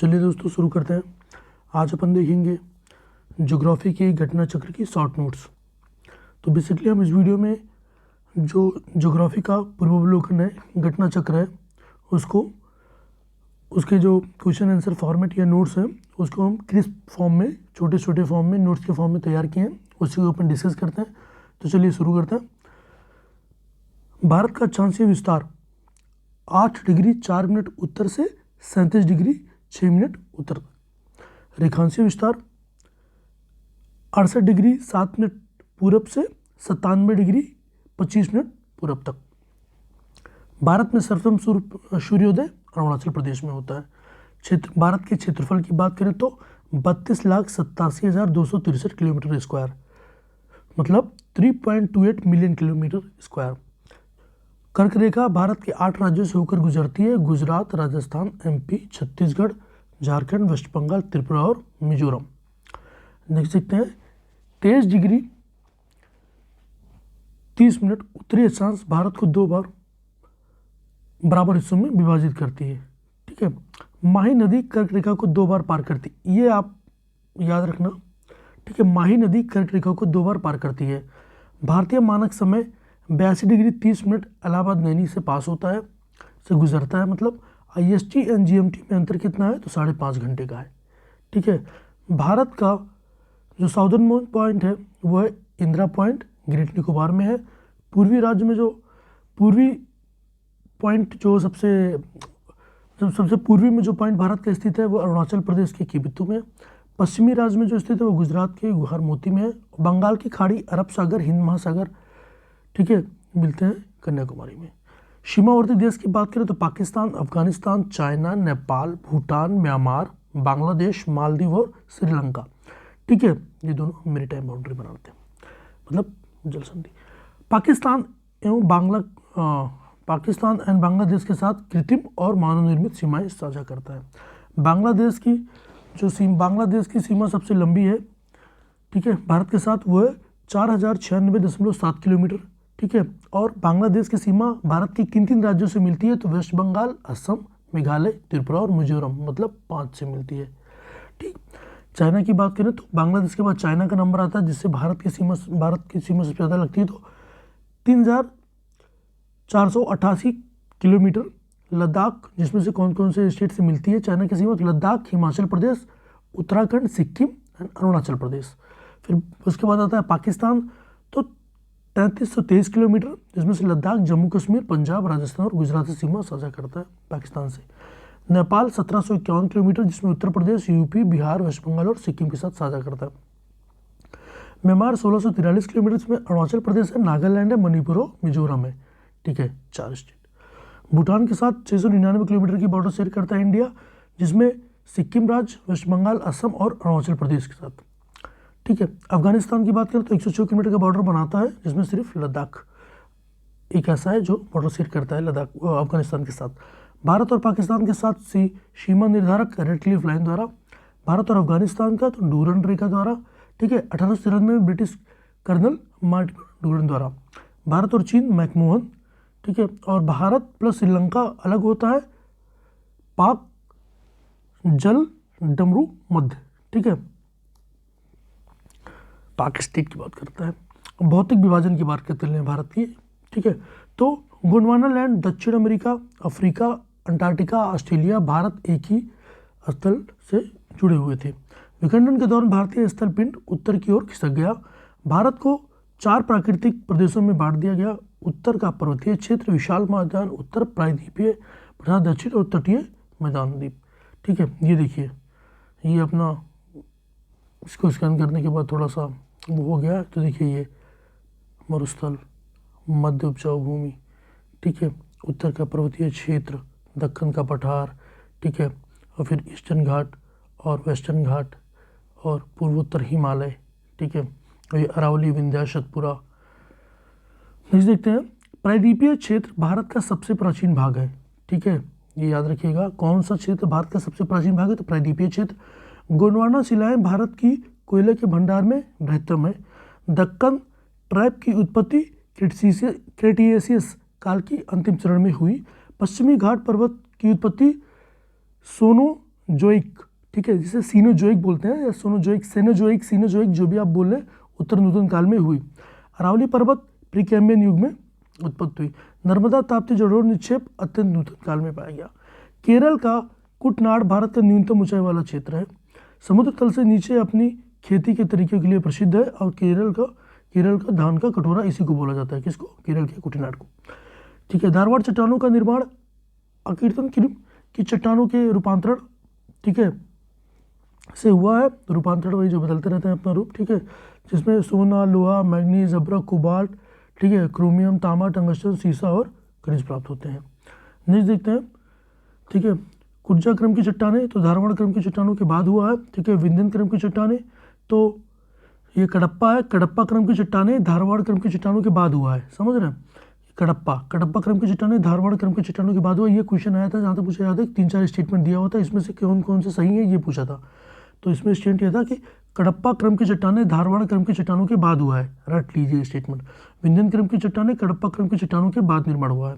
चलिए दोस्तों शुरू करते हैं। आज अपन देखेंगे ज्योग्राफी के घटना चक्र की शॉर्ट नोट्स। तो बेसिकली हम इस वीडियो में जो ज्योग्राफी का पूर्वावलोकन है, घटना चक्र है, उसको उसके जो क्वेश्चन आंसर फॉर्मेट या नोट्स हैं उसको हम क्रिस्प फॉर्म में, छोटे छोटे फॉर्म में, नोट्स के फॉर्म में तैयार किए हैं, उसी को अपन डिस्कस करते हैं। तो चलिए शुरू करते हैं। भारत का अक्षांशीय विस्तार 8 डिग्री 4 मिनट उत्तर से 37 डिग्री 6 मिनट उत्तर तक। रेखांशीय विस्तार 68 डिग्री 7 मिनट पूरब से 97 डिग्री 25 मिनट पूरब तक। भारत में सर्वप्रथम सूर्योदय अरुणाचल प्रदेश में होता है। क्षेत्र, भारत के क्षेत्रफल की बात करें तो 32,87,263 किलोमीटर स्क्वायर, मतलब 3.28 मिलियन किलोमीटर स्क्वायर। कर्क रेखा भारत के 8 राज्यों से होकर गुजरती है: गुजरात, राजस्थान, एमपी, छत्तीसगढ़, झारखंड, वेस्ट बंगाल, त्रिपुरा और मिजोरम। नेक्स्ट देखते हैं। 23 डिग्री 30 मिनट उत्तरी अक्षांश भारत को 2 बार बराबर हिस्सों में विभाजित करती है। ठीक है। माही नदी कर्क रेखा को 2 बार पार करती है, ये आप याद रखना। ठीक है, माही नदी कर्क रेखा को 2 बार पार करती है। भारतीय मानक समय 82 डिग्री 30 मिनट इलाहाबाद नैनी से पास होता है, से गुजरता है। मतलब IST एंड GMT में अंतर कितना है? तो 5.5 घंटे का है। ठीक है। भारत का जो साउदर्न मोस्ट पॉइंट है वो है इंदिरा पॉइंट, ग्रेट निकोबार में है। पूर्वी राज्य में जो पूर्वी पॉइंट जो सबसे पूर्वी में जो पॉइंट भारत का स्थित है वो अरुणाचल प्रदेश के किबिथु में। पश्चिमी राज्य में जो स्थित है वो गुजरात के गुहार मोती में है। बंगाल की खाड़ी, अरब सागर, हिंद महासागर, ठीक है, मिलते हैं कन्याकुमारी में। सीमावर्ती देश की बात करें तो पाकिस्तान, अफगानिस्तान, चाइना, नेपाल, भूटान, म्यांमार, बांग्लादेश, मालदीव और श्रीलंका। ठीक है, ये दोनों मेरीटाइम बाउंड्री बनाते हैं, मतलब जल संधि। पाकिस्तान एंड बांग्लादेश के साथ कृत्रिम और मानव निर्मित सीमाएं साझा करता है। बांग्लादेश की सीमा सबसे लंबी है, ठीक है, भारत के साथ, वो है 4096.7 किलोमीटर। ठीक है। और बांग्लादेश की सीमा भारत के किन राज्यों से मिलती है? तो वेस्ट बंगाल, असम, मेघालय, त्रिपुरा और मिजोरम, मतलब 5 से मिलती है। ठीक। चाइना की बात करें तो बांग्लादेश के बाद चाइना का नंबर आता है, जिससे भारत की सीमा सबसे ज़्यादा लगती है, तो 3488 किलोमीटर। लद्दाख, जिसमें से कौन कौन से स्टेट से मिलती है चाइना की सीमा? तो लद्दाख, हिमाचल प्रदेश, उत्तराखंड, सिक्किम एंड अरुणाचल प्रदेश। फिर उसके बाद आता है पाकिस्तान, तो 3323 किलोमीटर, जिसमें से लद्दाख, जम्मू कश्मीर, पंजाब, राजस्थान और गुजरात से सीमा साझा करता है पाकिस्तान से। नेपाल 1751 किलोमीटर, जिसमें उत्तर प्रदेश, यूपी, बिहार, वेस्ट बंगाल और सिक्किम के साथ साझा करता है। म्यांमार 1643 किलोमीटर, जिसमें अरुणाचल प्रदेश है, नागालैंड है, मणिपुर और मिजोरम है। ठीक है, 4 स्टेट। भूटान के साथ 699 किलोमीटर की बॉर्डर शेयर करता है इंडिया, जिसमें सिक्किम राज्य, वेस्ट बंगाल, असम और अरुणाचल प्रदेश के साथ। ठीक है। अफगानिस्तान की बात करें तो 106 किलोमीटर का बॉर्डर बनाता है, जिसमें सिर्फ लद्दाख एक ऐसा है जो बॉर्डर शेयर करता है लद्दाख अफगानिस्तान के साथ। भारत और पाकिस्तान के साथ सीमा निर्धारक रेड क्लिफ लाइन द्वारा, भारत और अफगानिस्तान का तो डूरन रेखा द्वारा। ठीक है। 1893 में ब्रिटिश कर्नल मार्टिन डूरन द्वारा। भारत और चीन मैकमोहन। ठीक है। और भारत प्लस श्रीलंका अलग होता है पाक जल डमरू मध्य। ठीक है। पाक स्टेट की बात करता है। भौतिक विभाजन की बात करते हैं भारत की। ठीक है। तो गोंडवाना लैंड, दक्षिण America, Africa, Antarctica, Australia, Bharat एक ही स्थल से जुड़े हुए थे। विखंडन के दौरान भारतीय स्थल पिंड उत्तर की ओर खिसक गया। भारत को 4 प्राकृतिक प्रदेशों में बांट दिया गया: उत्तर का पर्वतीय क्षेत्र, विशाल मैदान, उत्तर प्रायद्वीपीय तथा दक्षिण और तटीय मैदान द्वीप। ठीक है। ये देखिए, ये अपना इसको स्कैन करने के बाद थोड़ा सा वो हो गया, तो देखिए ये मरुस्थल, मध्य उपजाऊ भूमि, ठीक है, उत्तर का पर्वतीय क्षेत्र, दक्कन का पठार, ठीक है, और फिर ईस्टर्न घाट और वेस्टर्न घाट और पूर्वोत्तर हिमालय, ठीक है, और ये अरावली, विंध्या, सतपुरा। नेक्स्ट देखते हैं। प्रायद्वीपीय क्षेत्र भारत का सबसे प्राचीन भाग है। ठीक है, ये याद रखिएगा, कौन सा क्षेत्र भारत का सबसे प्राचीन भाग है? तो प्रायद्वीपीय क्षेत्र। गोंडवाना शिलाएं भारत की कोयले के भंडार में बृहत्तम है। दक्कन ट्रैप की उत्पत्ति क्रेटिएसियस काल की अंतिम चरण में हुई। पश्चिमी घाट पर्वत की उत्पत्ति सोनो सीनोजोइक, ठीक है, जिसे सीनोजोइक बोलते हैं या सोनोजोइक, सेनोजोइक, सीनोजोइक, जो भी आप बोल रहे हैं, उत्तर नूतन काल में हुई। अरावली पर्वत प्रीकैम्बियन युग में उत्पत्ति हुई। नर्मदा ताप्ती जलोढ़ निक्षेप अत्यंत नूतन काल में पाया गया। केरल का कुटनाड भारत का न्यूनतम ऊंचाई वाला क्षेत्र है। समुद्र तल से नीचे अपनी खेती के तरीके के लिए प्रसिद्ध है और केरल का धान का कटोरा इसी को बोला जाता है। किसको? केरल के कुटनाड को। ठीक है। धारवाड़ चट्टानों का निर्माण अकीर्तन की चट्टानों के रूपांतरण, ठीक है, से हुआ है। रूपांतरण वही जो बदलते रहते हैं अपना रूप, ठीक है, जिसमें सोना, लोहा, मैग्नीज, अब्रक, कोबाल्ट, ठीक है, क्रोमियम, तांबा, टंगस्टन, सीसा और खनिज प्राप्त होते हैं। नेक्स्ट देखते हैं, ठीक है, कुर्जा क्रम की चट्टानें तो धारवाड़ क्रम की चट्टानों के बाद हुआ है। ठीक है। विंध्यन क्रम की चट्टानें तो ये कडप्पा है। कडप्पा क्रम की चट्टानें धारवाड़ क्रम की चट्टानों के बाद हुआ है। समझ रहे हैं? कडप्पा क्रम की चट्टानें धारवाड़ क्रम की चट्टानों के बाद हुआ। ये क्वेश्चन आया था, जहाँ तक मुझे याद है 3-4 स्टेटमेंट दिया हुआ था, इसमें से कौन कौन से सही है ये पूछा था। तो इसमें स्टेटमेंट यह था कि कडप्पा क्रम की चट्टानें धारवाड़ क्रम की चट्टानों के बाद हुआ है। रट लीजिए स्टेटमेंट। विंध्यन क्रम की चट्टानें कडप्पा क्रम की चट्टानों के बाद निर्माण हुआ है।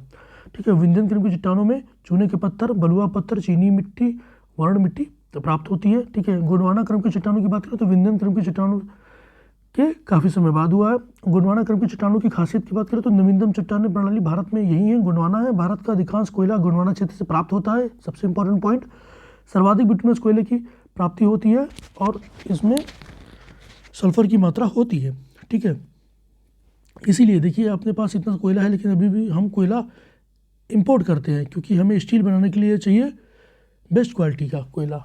ठीक है। विंध्यन क्रम की चट्टानों में चूने के पत्थर, बलुआ पत्थर, चीनी मिट्टी, वर्ण मिट्टी प्राप्त होती है। ठीक है। गोंडवाना क्रम की चट्टानों की बात करें तो विंध्यन क्रम की चट्टानों के काफ़ी समय बाद हुआ है। गोंडवाना क्रम की चट्टानों की खासियत की बात करें तो नवीनतम चट्टानी प्रणाली भारत में यही है, गोंडवाना है। भारत का अधिकांश कोयला गोंडवाना क्षेत्र से प्राप्त होता है। सबसे इंपॉर्टेंट पॉइंट, सर्वाधिक बिटुमिनस कोयले की प्राप्ति होती है और इसमें सल्फर की मात्रा होती है। ठीक है। इसीलिए देखिए अपने पास इतना कोयला है, लेकिन अभी भी हम कोयला इंपोर्ट करते हैं, क्योंकि हमें स्टील बनाने के लिए चाहिए बेस्ट क्वालिटी का कोयला।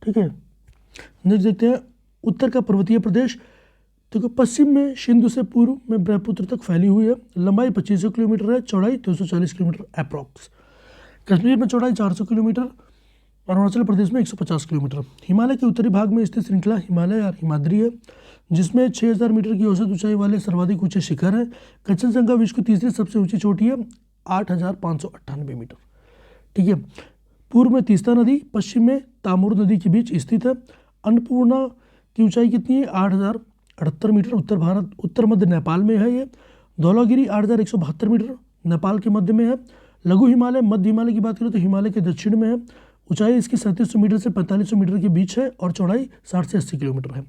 ठीक है। नेक्स्ट देखते हैं, उत्तर का पर्वतीय प्रदेश देखो, पश्चिम में सिंधु से पूर्व में ब्रह्मपुत्र तक फैली हुई है। लंबाई 2500 किलोमीटर है, चौड़ाई 240 किलोमीटर अप्रॉक्स। कश्मीर में चौड़ाई 400 किलोमीटर, अरुणाचल प्रदेश में 150 किलोमीटर। हिमालय के उत्तरी भाग में स्थित श्रृंखला हिमालय और हिमाद्री है, जिसमें 6000 मीटर की औसत ऊंचाई वाले सर्वाधिक ऊंचे शिखर हैं। कंचनजंगा विश्व की तीसरी सबसे ऊंची चोटी है, 8598 मीटर। ठीक है। पूर्व में तीस्ता नदी, पश्चिम में तामुर नदी के बीच स्थित है। अन्नपूर्णा की ऊंचाई कितनी है? 8078 मीटर। उत्तर मध्य नेपाल में है ये। धौलागिरी 8172 मीटर, नेपाल के मध्य में है। लघु हिमालय, मध्य हिमालय की बात करें तो हिमालय के दक्षिण में है। ऊंचाई इसकी 3700 मीटर से 4500 मीटर के बीच है और चौड़ाई 60 से 80 किलोमीटर है।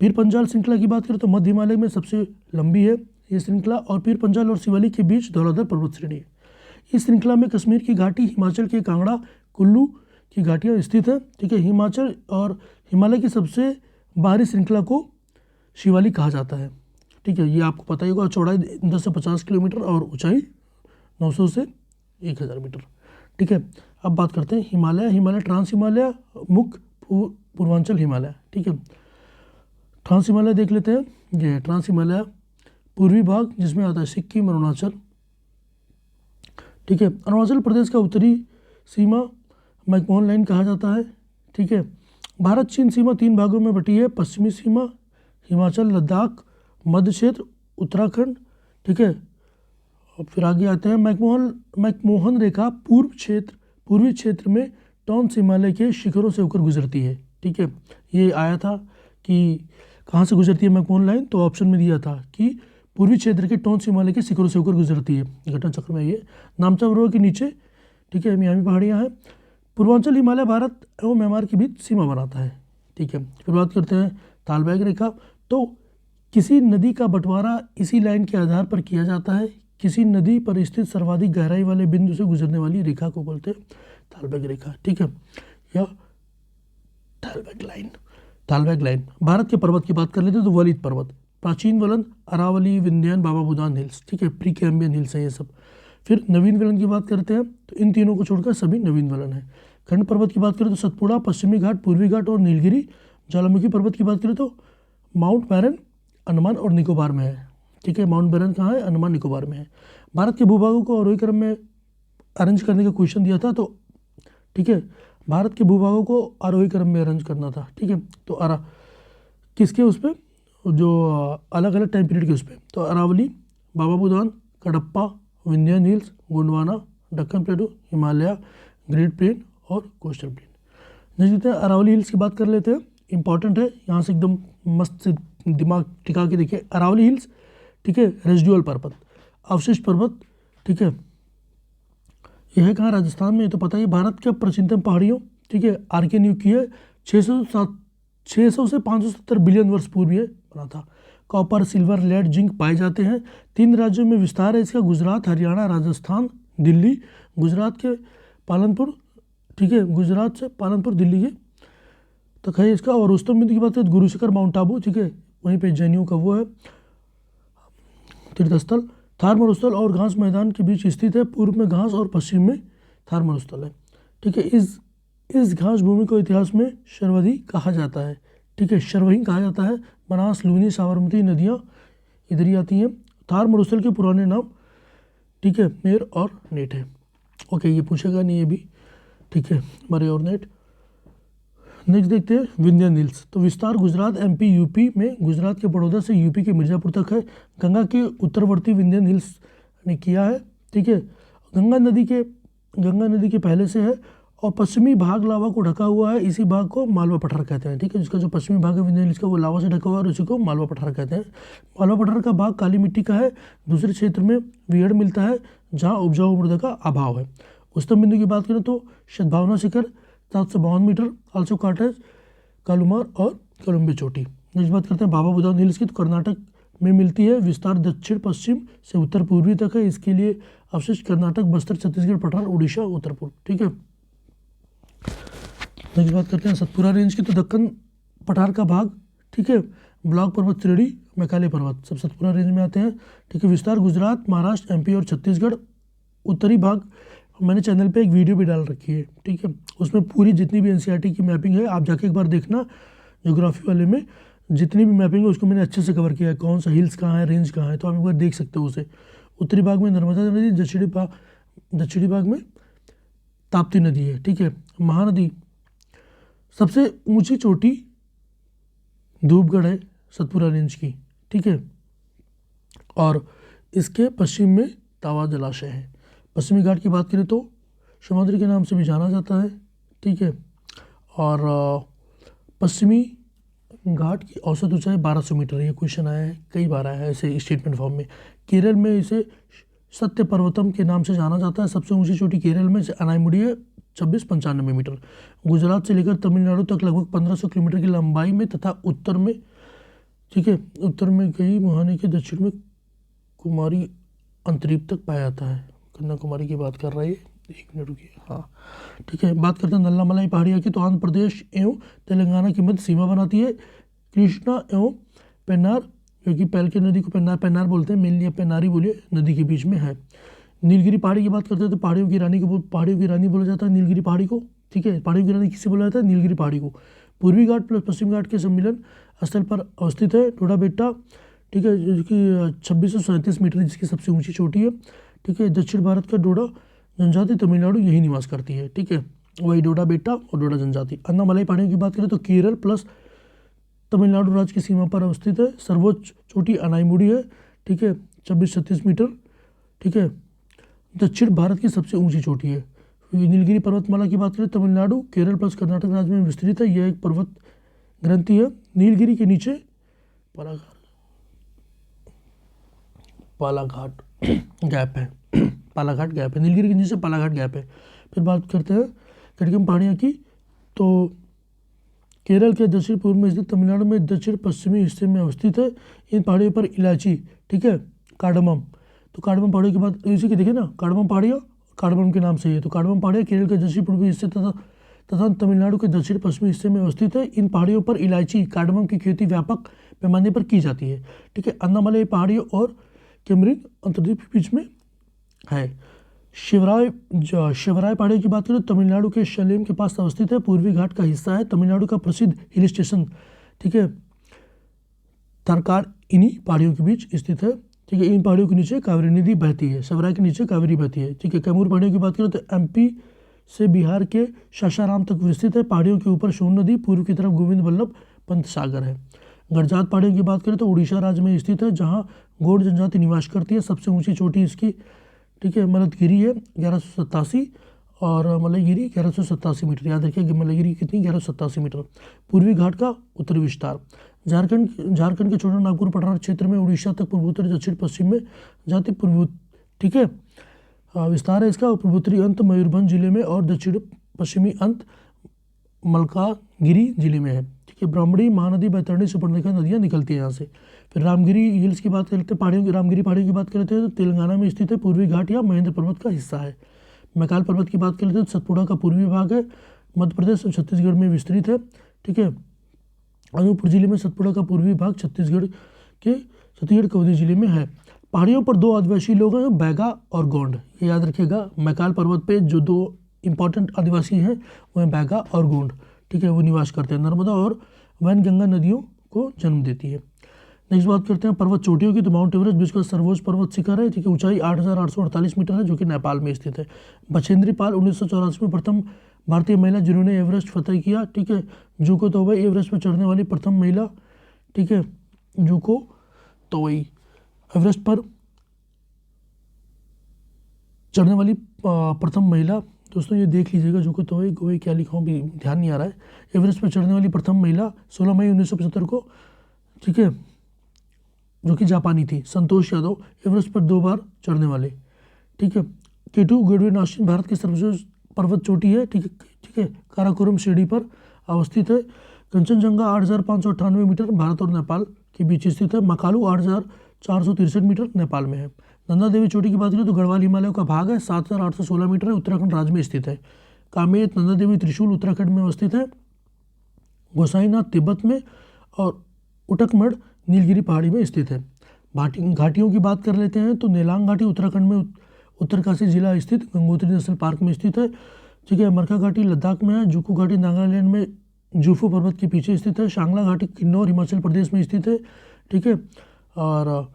पीर पंजाल श्रृंखला की बात करें तो मध्य हिमालय में सबसे लंबी है ये श्रृंखला, और पीर पंजाल और शिवालिक के बीच धौलाधर पर्वत श्रेणी है। इस श्रृंखला में कश्मीर की घाटी, हिमाचल के कांगड़ा, कुल्लू की घाटियाँ स्थित हैं। ठीक है। हिमाचल और हिमालय की सबसे बाहरी श्रृंखला को शिवालिक कहा जाता है। ठीक है। ये आपको पता ही होगा। चौड़ाई 10 से 50 किलोमीटर और ऊंचाई 900 से 1000 मीटर। ठीक है। अब बात करते हैं हिमालय, ट्रांस हिमालय, मुख्य पूर्वांचल हिमालय। ठीक है। ट्रांस हिमालय देख लेते हैं। ये ट्रांस हिमालय पूर्वी भाग, जिसमें आता है सिक्किम, अरुणाचल। ठीक है। अरुणाचल प्रदेश का उत्तरी सीमा मैकमोहन लाइन कहा जाता है। ठीक है। भारत चीन सीमा 3 भागों में बटी है। पश्चिमी सीमा हिमाचल, लद्दाख, मध्य क्षेत्र, उत्तराखंड। ठीक है। और फिर आगे आते हैं मैकमोहन रेखा पूर्वी क्षेत्र में टॉन्स हिमालय के शिखरों से होकर गुजरती है। ठीक है। ये आया था कि कहाँ से गुजरती है मैकमोहन लाइन, तो ऑप्शन में दिया था कि पूर्वी क्षेत्र के टॉन्स हिमालय के शिखरों से होकर गुजरती है। घटना चक्र में ये नामचा सरोवर के नीचे, ठीक है, मियामी पहाड़ियाँ हैं। पूर्वांचल हिमालय भारत एवं म्यांमार के बीच सीमा बनाता है। ठीक है। फिर बात करते हैं तालबैग रेखा। तो किसी नदी का बंटवारा इसी लाइन के आधार पर किया जाता है। किसी नदी पर स्थित सर्वाधिक गहराई वाले बिंदु से गुजरने वाली रेखा को बोलते हैं तालबैग रेखा। ठीक है। या तालबैग लाइन। भारत के पर्वत की बात कर लेते हैं तो वलित पर्वत, प्राचीन वलन, अरावली, विंध्यान, बाबा बुदान हिल्स। ठीक है। प्री कैम्बियन हिल्स हैं ये सब। फिर नवीन वलन की बात करते हैं तो इन तीनों को छोड़कर सभी नवीन वलन है। खंड पर्वत की बात करें तो सतपुड़ा, पश्चिमी घाट, पूर्वी घाट और नीलगिरी। ज्वालामुखी पर्वत की बात करें तो माउंट बैरन अंडमान और निकोबार में है। ठीक है। माउंट बैरन कहाँ है? अंडमान निकोबार में है। भारत के भूभागों को आरोही क्रम में अरेंज करने का क्वेश्चन दिया था, तो ठीक है, भारत के भूभागों को आरोही क्रम में अरेंज करना था। ठीक है। तो किसके उस पर, जो अलग अलग टाइम पीरियड के उस पर, तो Aravalli, Baba Budan, Kadapa, Vindhyan hills, Gondwana, Deccan plateau, Himalaya, great plain और कोस्टल प्लेन। देखते हैं अरावली हिल्स की बात कर लेते हैं। इंपॉर्टेंट है, यहाँ से एकदम मस्त से दिमाग टिका के देखिए। अरावली हिल्स, ठीक है, रेजिडुअल पर्वत, अवशिष्ट पर्वत। ठीक है। यह है कहाँ? राजस्थान में। तो पता है भारत के प्राचीनतम पहाड़ियों, ठीक है, आर्केन्यूक की है, 600 से 570 बिलियन वर्ष पूर्व ये बना था। कॉपर, सिल्वर, लेड, जिंक पाए जाते हैं। 3 राज्यों में विस्तार है इसका, गुजरात, हरियाणा, राजस्थान, दिल्ली। गुजरात के पालनपुर, ठीक है, गुजरात से पालनपुर दिल्ली के तक है इसका। और रुस्तम बिंदु की बात करें तो गुरु शिखर, माउंट आबू, ठीक है, वहीं पे जैनियों का वो है तीर्थस्थल। थार मरुस्थल और घास मैदान के बीच स्थित है, पूर्व में घास और पश्चिम में थार मरुस्थल है, ठीक है। इस घास भूमि को इतिहास में शर्वही कहा जाता है, ठीक है, शर्वही कहा जाता है। बनास, लूनी, साबरमती नदियाँ इधर ही आती हैं। थार मरुस्थल के पुराने नाम, ठीक है, मेर और नेट है। ओके, ये पूछेगा नहीं ये भी, ठीक है, मरे और नेट। नेक्स्ट देखते हैं विंध्यन हिल्स। तो विस्तार गुजरात, एमपी, यूपी में गुजरात के बड़ौदा से यूपी के मिर्ज़ापुर तक है। गंगा के उत्तरवर्ती विंध्यन हिल्स ने किया है, ठीक है। गंगा नदी के पहले से है और पश्चिमी भाग लावा को ढका हुआ है, इसी भाग को मालवा पठार कहते हैं, ठीक है। जिसका जो पश्चिमी भाग है विंध्यन हिल्स का वो लावा से ढका हुआ है और उसी को मालवा पठार कहते हैं। मालवा पठार का भाग काली मिट्टी का है। दूसरे क्षेत्र में विहड़ मिलता है जहाँ उपजाऊ मृदा का अभाव है। उच्चतम बिंदु की बात करें तो सद्भावना शिखर 752 मीटर, आल्सो काटेज, कालुमार और कोलंबे चोटी। नेक्स्ट बात करते हैं बाबा बुदान हिल्स की। तो कर्नाटक में मिलती है, विस्तार दक्षिण पश्चिम से उत्तर पूर्वी तक है। इसके लिए अवशिष्ट कर्नाटक, बस्तर, छत्तीसगढ़, पठार, उड़ीसा, उत्तर पूर्व, ठीक है। नेक्स्ट बात करते हैं सतपुरा रेंज की। तो दक्कन पठार का भाग, ठीक है, ब्लॉक पर्वत श्रेणी, मैकाले पर्वत, सब सतपुरा रेंज में आते हैं, ठीक है। विस्तार गुजरात, महाराष्ट्र, एमपी और छत्तीसगढ़। उत्तरी भाग मैंने चैनल पे एक वीडियो भी डाल रखी है, ठीक है, उसमें पूरी जितनी भी एनसीईआरटी की मैपिंग है आप जाके एक बार देखना। ज्योग्राफी वाले में जितनी भी मैपिंग है उसको मैंने अच्छे से कवर किया है, कौन सा हिल्स कहाँ है, रेंज कहाँ है, तो आप एक बार देख सकते हो उसे। उत्तरी भाग में नर्मदा नदी, दक्षिणी भाग में ताप्ती नदी है, ठीक है। महानदी, सबसे ऊंची चोटी धूपगढ़ है सतपुरा रेंज की, ठीक है। और इसके पश्चिम में तावा जलाशय है। पश्चिमी घाट की बात करें तो समुद्र के नाम से भी जाना जाता है, ठीक है। और पश्चिमी घाट की औसत ऊंचाई 1200 मीटर है। ये क्वेश्चन आया है, कई बार आया है ऐसे स्टेटमेंट फॉर्म में। केरल में इसे सत्य पर्वतम के नाम से जाना जाता है। सबसे ऊंची चोटी केरल में अनाईमुड़ी है, 2695 मीटर। गुजरात से लेकर तमिलनाडु तक लगभग 1500 किलोमीटर की लंबाई में तथा उत्तर में, ठीक है, उत्तर में गई मुहाने के दक्षिण में कुमारी अंतरीप तक पाया जाता है। कन्याकुमारी की बात कर रही है, एक मिनट रुकिए, हाँ, ठीक है। बात करते हैं नल्लामलाई पहाड़ियाँ की। तो आंध्र प्रदेश एवं तेलंगाना की मध्य सीमा बनाती है। कृष्णा एवं पेन्नार, जो कि पैल की नदी को पेन्नार बोलते हैं, मेनली पेन्नारी बोलिए, नदी के बीच में है। नीलगिरी पहाड़ी की बात करते हैं तो पहाड़ियों की रानी बोला जाता है नीलगिरी पहाड़ी को, ठीक है। पहाड़ियों की रानी किससे बोला जाता है? नीलगिरी पहाड़ी को। पूर्वी घाट प्लस पश्चिम घाट के सम्मिलन स्थल पर अवस्थित है डोडा बेट्टा, ठीक है, जो कि 2637 मीटर जिसकी सबसे ऊंची चोटी है, ठीक है। दक्षिण भारत का डोडा जनजाति तमिलनाडु यही निवास करती है, ठीक है, वही डोडा बेट्टा और डोडा जनजाति। अन्नामलाई पहाड़ियों की बात करें तो केरल प्लस तमिलनाडु राज्य की सीमा पर अवस्थित है। सर्वोच्च चोटी अनाईमुड़ी है, ठीक है, 2636 मीटर, ठीक है। दक्षिण भारत की सबसे ऊंची चोटी है। नीलगिरी पर्वतमाला की बात करें तमिलनाडु, केरल प्लस कर्नाटक राज्य में विस्तृत है। यह एक पर्वत ग्रंथि है। नीलगिरी के नीचे पालाघाट गैप है, पालाघाट गैप है, नीलगिरी के नीचे पालाघाट गैप है। फिर बात करते हैं कटकम पहाड़ियाँ की। तो केरल के दक्षिण पूर्व में स्थित तमिलनाडु में दक्षिण पश्चिमी हिस्से में अवस्थित है। इन पहाड़ियों पर इलायची, ठीक है, कार्डमम। तो कार्डमम पहाड़ियों की बात इसी की देखिए ना, कार्डमम पहाड़ियाँ कार्डमम के नाम से ही है। तो कार्डमम पहाड़ियाँ केरल के दक्षिण पूर्वी हिस्से तथा तमिलनाडु के दक्षिण पश्चिमी हिस्से में अवस्थित है। इन पहाड़ियों पर इलायची कार्डमम की खेती व्यापक पैमाने पर की जाती है, ठीक है। अन्नामलाई पहाड़ियों और कैमरिन अंतर्द्वीप के बीच में है। शिवराय पहाड़ियों की बात करें तो तमिलनाडु के सलेम के पास अवस्थित है। पूर्वी घाट का हिस्सा है। तमिलनाडु का प्रसिद्ध हिल स्टेशन, ठीक है, तरकार इन्हीं पहाड़ियों के बीच स्थित है, ठीक है। इन पहाड़ियों के नीचे कावेरी नदी बहती है। शिवराय के नीचे कावेरी बहती है, ठीक है। कैमूर पहाड़ियों की बात करें तो एमपी से बिहार के सासाराम तक विस्तृत है। पहाड़ियों के ऊपर सोन नदी, पूर्व की तरफ गोविंद बल्लभ पंत सागर है। गड़जात पहाड़ियों की बात करें तो उड़ीसा राज्य में स्थित है, जहाँ गौड़ जनजाति निवास करती है। सबसे ऊंची चोटी इसकी, ठीक है, मलदगिरी है 1187 और मलयगिरी 1187 मीटर। याद रखिए कि मलयगिरी कितनी, 1187 मीटर। पूर्वी घाट का उत्तरी विस्तार झारखंड के छोटा नागपुर पठार क्षेत्र में उड़ीसा तक पूर्वोत्तर दक्षिण पश्चिम में जाति पूर्व, ठीक है, विस्तार है इसका। पूर्वोत्तरी अंत मयूरभंज जिले में और दक्षिण पश्चिमी अंत मलकागिरी जिले में है। ठीक है, ब्राह्मणी, महानदी, बैतरणी, सुपर्णरेखा नदियाँ निकलती हैं यहाँ से। फिर रामगिरी हिल्स की बात करते हैं, पहाड़ियों की, रामगिरी पहाड़ियों की बात करते हैं तो तेलंगाना में स्थित है, पूर्वी घाट या महेंद्र पर्वत का हिस्सा है। मैकाल पर्वत की बात करते हैं तो सतपुड़ा का पूर्वी भाग है, मध्य प्रदेश और छत्तीसगढ़ में विस्तृत है। ठीक है, अनूपपुर जिले में सतपुड़ा का पूर्वी भाग छत्तीसगढ़ कौदी जिले में है। पहाड़ियों पर दो आदिवासी लोग हैं, बैगा और गोंड, ये याद रखिएगा। मैकाल पर्वत पे जो दो इंपॉर्टेंट आदिवासी हैं वो हैं बैगा और गोंड। ठीक है, वो निवास करते हैं। नर्मदा और वैनगंगा नदियों को जन्म देती है। नेक्स्ट बात करते हैं पर्वत चोटियों की। तो माउंट एवरेस्ट विश्व का सर्वोच्च पर्वत शिखर है। ठीक है, ऊंचाई 8,848 मीटर है, जो कि नेपाल में स्थित है। बछेंद्री पाल 1984 में प्रथम भारतीय महिला जिन्होंने एवरेस्ट फतेह किया। ठीक है, जूको तोबई एवरेस्ट पर चढ़ने वाली प्रथम महिला। ठीक है, जूको तोबई एवरेस्ट पर चढ़ने वाली प्रथम महिला। दोस्तों ये देख लीजिएगा, जूको तोबई क्या लिखा हूँ भी ध्यान नहीं आ रहा है। एवरेस्ट पर चढ़ने वाली प्रथम महिला 16 मई 1975 को। ठीक है, जो कि जापानी थी। संतोष यादव एवरेस्ट पर 2 बार चढ़ने वाले। ठीक है, केटू गढ़वाल भारत की सर्वोच्च पर्वत चोटी है। ठीक है, काराकोरम श्रेणी पर अवस्थित है। कंचनजंगा 8,598 मीटर भारत और नेपाल के बीच स्थित है। मकालू 8,463 मीटर नेपाल में है। नंदा देवी चोटी की बात करें तो गढ़वाल हिमालय का भाग है, 7,816 मीटर है, उत्तराखंड राज्य में स्थित है। कामेत नंदा देवी त्रिशूल उत्तराखंड में अवस्थित है। गोसाईनाथ तिब्बत में और उटकमढ़ नीलगिरी पहाड़ी में स्थित है। घाटियों की बात कर लेते हैं तो नेलांग घाटी उत्तराखंड में उत्तरकाशी जिला स्थित गंगोत्री नेशनल पार्क में स्थित है। ठीक है, मरका घाटी लद्दाख में है। जुकू घाटी नागालैंड में जूफू पर्वत के पीछे स्थित है। शांगला घाटी किन्नौर हिमाचल प्रदेश में स्थित है। ठीक है, और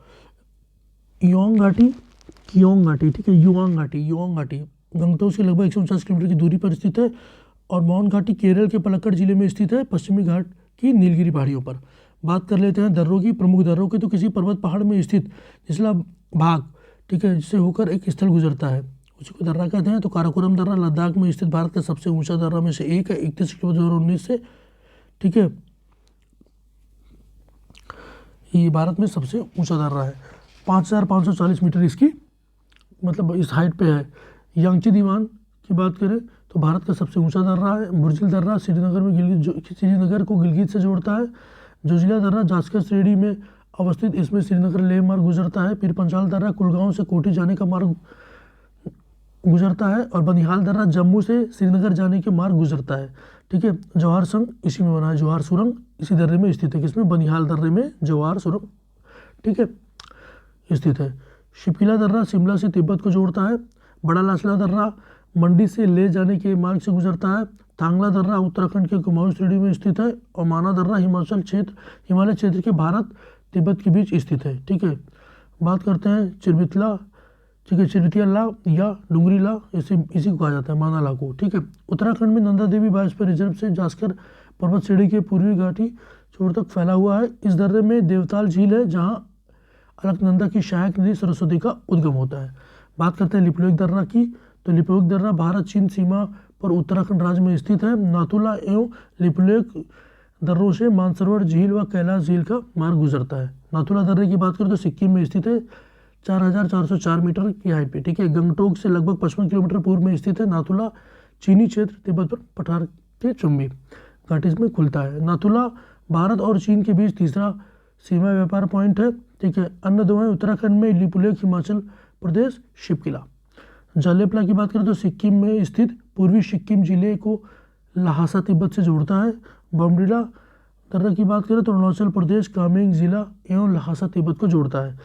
युआंग घाटी ठीक है, युआंग घाटी गंगटोक से लगभग 149 किलोमीटर की दूरी पर स्थित है। और मौन घाटी केरल के पलक्कड़ जिले में स्थित है, पश्चिमी घाट की नीलगिरी पहाड़ियों पर। बात कर लेते हैं दर्रों की, प्रमुख दर्रों की। तो किसी पर्वत पहाड़ में स्थित निचला भाग, ठीक है, जिससे होकर एक स्थल गुजरता है, उसी को दर्रा कहते हैं। तो काराकोरम दर्रा लद्दाख में स्थित भारत का सबसे ऊंचा दर्रा में से एक है, 31 अक्टूबर 2019 से। ठीक है, ये भारत में सबसे ऊंचा दर्रा है, 5,540 मीटर इसकी मतलब इस हाइट पे है। यांगची दीवान की बात करें तो भारत का सबसे ऊंचा दर्रा है। बुर्जिल दर्रा श्रीनगर को गिलगित से जोड़ता है। जोजिला दर्रा जास्कर श्रेणी में अवस्थित, इसमें श्रीनगर लेह मार्ग गुजरता है। पीर पंचाल दर्रा कुलगांव से कोठी जाने का मार्ग गुजरता है। और बनिहाल दर्रा जम्मू से श्रीनगर जाने के मार्ग गुजरता है। ठीक है, जवाहर सुरंग इसी में बना है, जवाहर सुरंग इसी दर्रे में स्थित है। किसमें? बनिहाल दर्रे में जवाहर सुरंग, ठीक है, स्थित है। शिपिला दर्रा शिमला से तिब्बत को जोड़ता है। बड़ा लासला दर्रा मंडी से ले जाने के मार्ग से गुजरता है। थांगला दर्रा उत्तराखंड के कुमाऊं श्रेणी में स्थित है। और माना दर्रा हिमालय क्षेत्र के भारत तिब्बत के बीच स्थित है। ठीक है, बात करते हैं चिरबितला, ठीक है, चिरबितिया ला या डुंगरी ला, इसी को कहा जाता है, माना ला को। ठीक है, उत्तराखंड में नंदा देवी बायोस्फीयर रिजर्व से जास्कर पर्वत श्रेणी के पूर्वी घाटी छोर तक फैला हुआ है। इस दर्रे में देवताल झील है, जहाँ अलकनंदा की सहायक नदी सरस्वती का उद्गम होता है। बात करते हैं लिपुलेख दर्रा की। तो लिपुलेख दर्रा भारत चीन सीमा पर उत्तराखंड राज्य में स्थित है। नाथुला एवं लिपुलेख दर्रों से मानसरोवर झील व कैलाश झील का मार्ग गुजरता है। नाथुला दर्रे की बात करें तो सिक्किम में स्थित है, 4,404 मीटर की हाइट पे। ठीक है, गंगटोक से लगभग 55 किलोमीटर पूर्व में स्थित है। नाथुला चीनी क्षेत्र तिब्बत पर पठार के चुंबी घाटी में खुलता है। नाथुला भारत और चीन के बीच तीसरा सीमा व्यापार पॉइंट है। ठीक है, अन्य दो हैं उत्तराखंड में लिपुलेख, हिमाचल प्रदेश शिपकिला। जालेपला की बात करें तो सिक्किम में स्थित पूर्वी सिक्किम जिले को लहासा तिब्बत से जोड़ता है। बमडिला दर्रा की बात करें तो अरुणाचल प्रदेश कामेंग जिला एवं लहासा तिब्बत को जोड़ता है।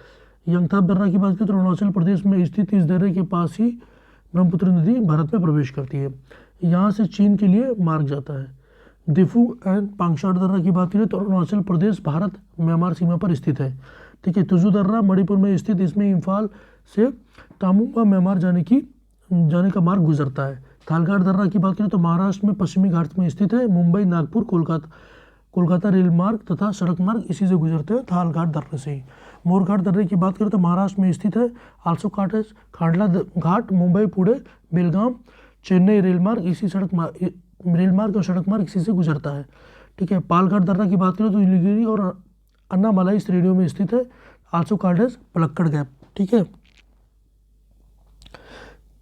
यंगथाप दर्रा की बात करें तो अरुणाचल प्रदेश में स्थित इस दर्रे के पास ही ब्रह्मपुत्र नदी भारत में प्रवेश करती है। यहाँ से चीन के लिए मार्ग जाता है। दिफू एंड पांगशाट दर्रा की बात करें तो अरुणाचल प्रदेश भारत म्यांमार सीमा पर स्थित है। ठीक है, तुजू दर्रा मणिपुर में स्थित, इसमें इम्फाल से टामुंगा म्यांमार जाने का मार्ग गुजरता है। थालघाट दर्रा की बात करें तो महाराष्ट्र में पश्चिमी घाट में स्थित है। मुंबई, नागपुर, कोलकाता रेल मार्ग तथा सड़क मार्ग इसी से गुजरते हैं, थालघाट दर्रे से ही। मोरघाट दर्रे की बात करें तो महाराष्ट्र में स्थित है। आल्सो खांडला घाट मुंबई, पुणे, बेलगाम, चेन्नई रेल मार्ग और सड़क मार्ग इसी से गुजरता है। ठीक है, पालघाट दर्रा की बात करें तो नीलगिरी और अन्नामलाई श्रेणियों में स्थित है। आल्सो कार्डेस पलक्कड़ गैप, ठीक है,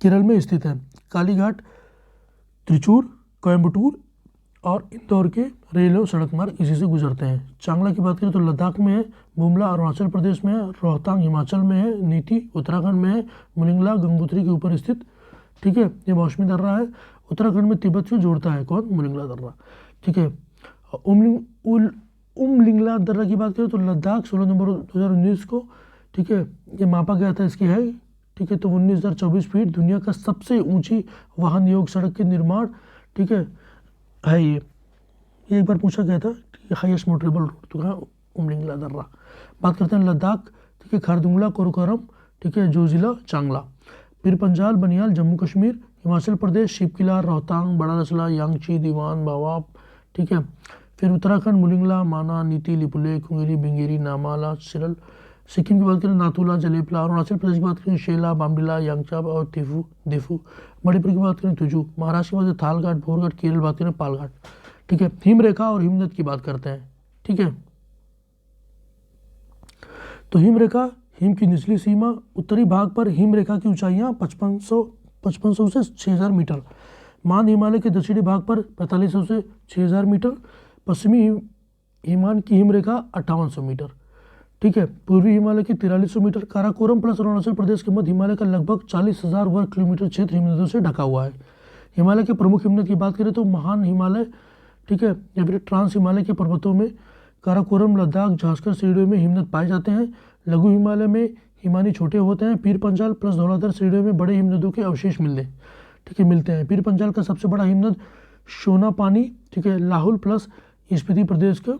केरल में स्थित है। कालीघाट त्रिचूर, कोयम्बटूर और इंदौर के रेल और सड़क मार्ग इसी से गुजरते हैं। चांगला की बात करें तो लद्दाख में है, बुमला अरुणाचल प्रदेश में है, रोहतांग हिमाचल में है, नीति उत्तराखंड में है, मुलिंगला गंगोत्री के ऊपर स्थित, ठीक है, ये मौसमी दर्रा है, उत्तराखंड में तिब्बत से जोड़ता है, कौन, मुलिंगला दर्रा, ठीक है। उमलिंगला दर्रा की बात करें तो लद्दाख 16 नवंबर 2019 को, ठीक है, ये मापा गया था, इसकी है, ठीक है, तो 19,024 फीट, दुनिया का सबसे ऊंची वाहन योग्य सड़क के निर्माण, ठीक है ये एक बार पूछा गया था कि हाईएस्ट मोटरेबल रोड तो कहाँ, उमलिंगला दर्रा। बात करते हैं लद्दाख, ठीक है, खारदुंगला, कोरकोरम, ठीक है, जोजिला, चांगला, पीर पंजाल, बनियाल, जम्मू कश्मीर, हिमाचल प्रदेश, शिवकिला, रोहतांग, बड़ा रसला, यांगची, दीवान, बावाब, ठीक है, फिर उत्तराखंड, मुलिंगला, माना, नीति, लिपुले, कुंगेरी, बिंगेरी, नामाला, सिरल, सिक्किम की बात करें नाथुला, जलेपला, अरुणाचल प्रदेश की बात करें शेला, बाम्बिला, यांगचाब और देफू, मणिपुर की बात करें तुजू, महाराष्ट्र की बात करें थालघाट, भोरघाट, केरल बात करें पालघाट, ठीक है। हिमरेखा और हिमनद की बात करते हैं, ठीक है, तो हिमरेखा, हिम की निचली सीमा, उत्तरी भाग पर हिमरेखा की ऊंचाइयां 5500 से 6000 मीटर, मान हिमालय के दक्षिणी भाग पर 4500 से 6000 मीटर, पश्चिमी हिमान की हिमरेखा 5800 मीटर, ठीक है, पूर्वी हिमालय की 4300 मीटर, काराकोरम प्लस अरुणाचल प्रदेश के मध्य हिमालय का लगभग 40,000 वर्ग किलोमीटर क्षेत्र हिमनदों से ढका हुआ है। हिमालय के प्रमुख हिमनद की बात करें तो महान हिमालय, ठीक है, या फिर ट्रांस हिमालय के पर्वतों में काराकोरम, लद्दाख, झांसकर श्रेणियों में हिमनद पाए जाते हैं। लघु हिमालय में हिमानी छोटे होते हैं। पीर पंजाल प्लस धौलाधर श्रेणियों में बड़े हिमनदों के अवशेष मिलते हैं। पीर पंजाल का सबसे बड़ा हिमनद शोनापानी, ठीक है, लाहौल प्लस स्पीति प्रदेश के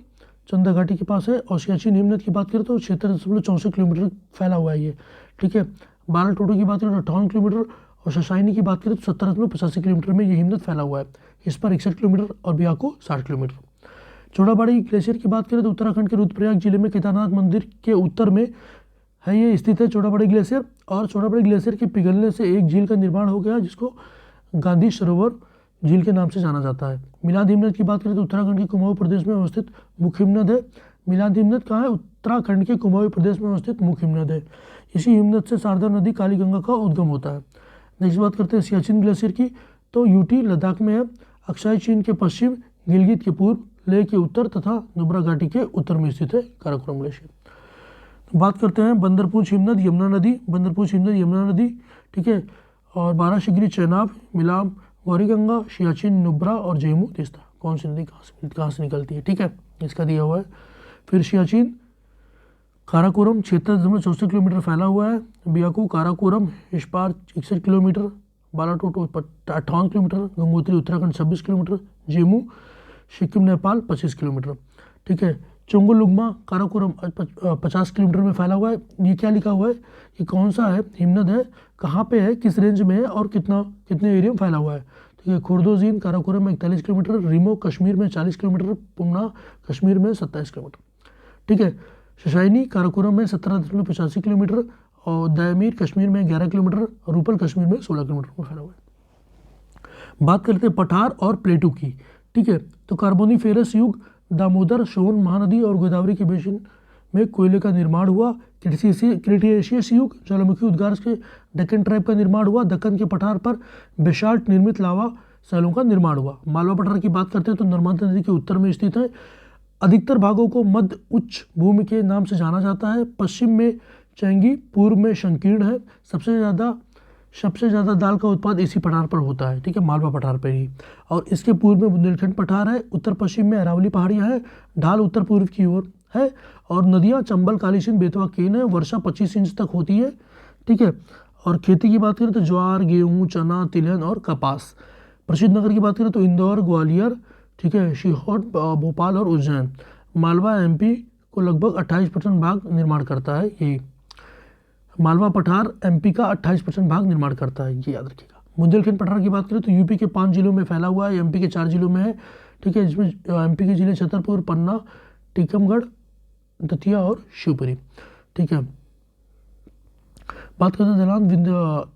चंदा घाटी के पास है। और सियाचिन हिमनद की बात करें तो 76.64 किलोमीटर फैला हुआ है ये, ठीक है। बारह टोटो की बात करें तो 58 किलोमीटर, और शशाइनी की बात करें तो 70.85 किलोमीटर में ये हिमनद फैला हुआ है। इस पर 61 किलोमीटर और बियाको 60 किलोमीटर। चौड़ाबाड़ी ग्लेशियर की बात करें तो उत्तराखंड के रुद्रप्रयाग जिले में केदारनाथ मंदिर के उत्तर में है ये स्थित है चौड़ाबाड़ी ग्लेशियर। और चौड़ाबाड़ी ग्लेशियर के पिघलने से एक झील का निर्माण हो गया जिसको गांधी सरोवर झील के नाम से जाना जाता है। मिलाद हिमनद की बात करें तो उत्तराखंड के कुमाऊं प्रदेश में अवस्थित मुख्य हिमनद है। मिलाद हिमनद कहाँ है? उत्तराखंड के कुमाऊं प्रदेश में अवस्थित मुख्य हिमनद है। इसी हिमनद से शारदा नदी काली गंगा का उद्गम होता है। नेक्स्ट बात करते हैं सियाचिन ग्लेशियर की, तो यूटी लद्दाख में है। अक्साई चीन के पश्चिम, गिलगित के पूर्व, लेह के उत्तर तथा नुब्रा घाटी के उत्तर में स्थित है काराकोरम ग्लेशियर। बात करते हैं बंदरपूंछ हिमनद यमुना नदी, बंदरपूंछ हिमनद यमुना नदी, ठीक है। और बाराशिगरी, चेनाब, मिलाम, गौरीगंगा, सियाचिन, नुब्रा और जेमू तीस्ता। कौन सी नदी कहाँ से निकलती है, ठीक है, इसका दिया हुआ है। फिर सियाचिन काराकोरम 76.64 किलोमीटर फैला हुआ है। बियाकू काराकोरम इस पार 61 kilometre, Baltoro 58 kilometre, Gangotri Uttarakhand 26 kilometre, Zemu Sikkim Nepal 25 kilometre, ठीक है। चोंगोलुग्मा काराकोरम 50 किलोमीटर में फैला हुआ है। ये क्या लिखा हुआ है, ये कौन सा है हिमनद है, कहाँ पे है, किस रेंज में है और कितने एरिया में फैला हुआ है, ठीक है। खुर्दोजीन काराकोरम में 41 किलोमीटर, रिमो कश्मीर में 40 किलोमीटर, पुमना कश्मीर में 27 किलोमीटर, ठीक है। शशाइनी काराकोरम में 17.85 किलोमीटर और दायमीर कश्मीर में 11 किलोमीटर और रूपल कश्मीर में 16 किलोमीटर में फैला हुआ है। बात करते हैं पठार और प्लेटू की, ठीक है। तो कार्बोनिफेरस युग, दामोदर, सोन महानदी और गोदावरी के बेसिन में कोयले का निर्माण हुआ। क्रिटेशियस युग, ज्वालामुखी उद्गार के डेक्कन ट्राइब का निर्माण हुआ। दक्कन के पठार पर बेसाल्ट निर्मित लावा शैलों का निर्माण हुआ। मालवा पठार की बात करते हैं तो नर्मदा नदी के उत्तर में स्थित है। अधिकतर भागों को मध्य उच्च भूमि के नाम से जाना जाता है। पश्चिम में चैंगी, पूर्व में संकीर्ण है। सबसे ज़्यादा दाल का उत्पाद इसी पठार पर होता है, ठीक है, मालवा पठार पर ही। और इसके पूर्व में बुंदेलखंड पठार है। उत्तर पश्चिम में अरावली पहाड़ियाँ हैं। ढाल उत्तर पूर्व की ओर है। और नदियाँ चंबल, काली सिंध, बेतवा, केन है। वर्षा 25 इंच तक होती है, ठीक है। और खेती की बात करें तो ज्वार, गेहूँ, चना, तिलहन और कपास। प्रसिद्ध नगर की बात करें तो इंदौर, ग्वालियर, ठीक है, सीहोर, भोपाल और उज्जैन। मालवा एमपी को लगभग 28% भाग निर्माण करता है। यही मालवा पठार एमपी का 28% भाग निर्माण करता है, ये याद रखिएगा। बुंदेलखंड पठार की बात करें तो यूपी के 5 जिलों में फैला हुआ है। एमपी के 4 जिलों में है, ठीक है, जिसमें एमपी के जिले छतरपुर, पन्ना, टीकमगढ़, दतिया और शिवपुरी, ठीक है। बात करते हैं दलान विंध,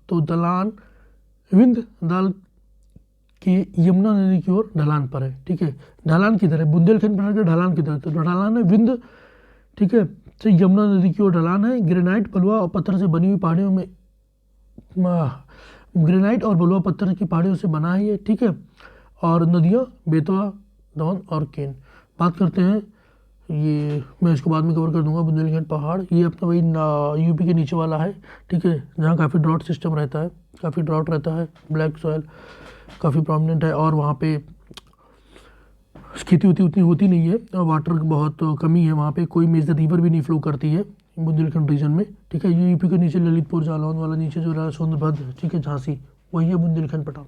तो दलान विंध दाल की यमुना नदी की ओर ढलान पर है, ठीक है। ढलान किधर है? बुंदेलखंड पठार के ढलान किधर है? तो ढलान है विंध, ठीक है, तो यमुना नदी की ओर ढलान है। ग्रेनाइट, बलुआ और पत्थर से बनी हुई पहाड़ियों में ग्रेनाइट और बलुआ पत्थर की पहाड़ियों से बना है ये, ठीक है। और नदियाँ बेतवा, दमन और केन। बात करते हैं, ये मैं इसको बाद में कवर कर दूंगा, बुंदेलखंड पहाड़, ये अपना वही यूपी के नीचे वाला है, ठीक है, जहाँ काफ़ी ड्रॉट सिस्टम रहता है, काफ़ी ड्रॉट रहता है, ब्लैक सॉयल काफ़ी प्रोमिनेंट है, और वहाँ पे खेती उतनी होती नहीं है, और वाटर बहुत कमी है वहाँ पे, कोई मेजर रिवर भी नहीं फ्लो करती है बुंदेलखंड रीजन में, ठीक है। ये यूपी के नीचे ललितपुर जालौन वाला नीचे जो रहा सोनभद्र, ठीक है, झांसी, वही है बुंदेलखंड पठार।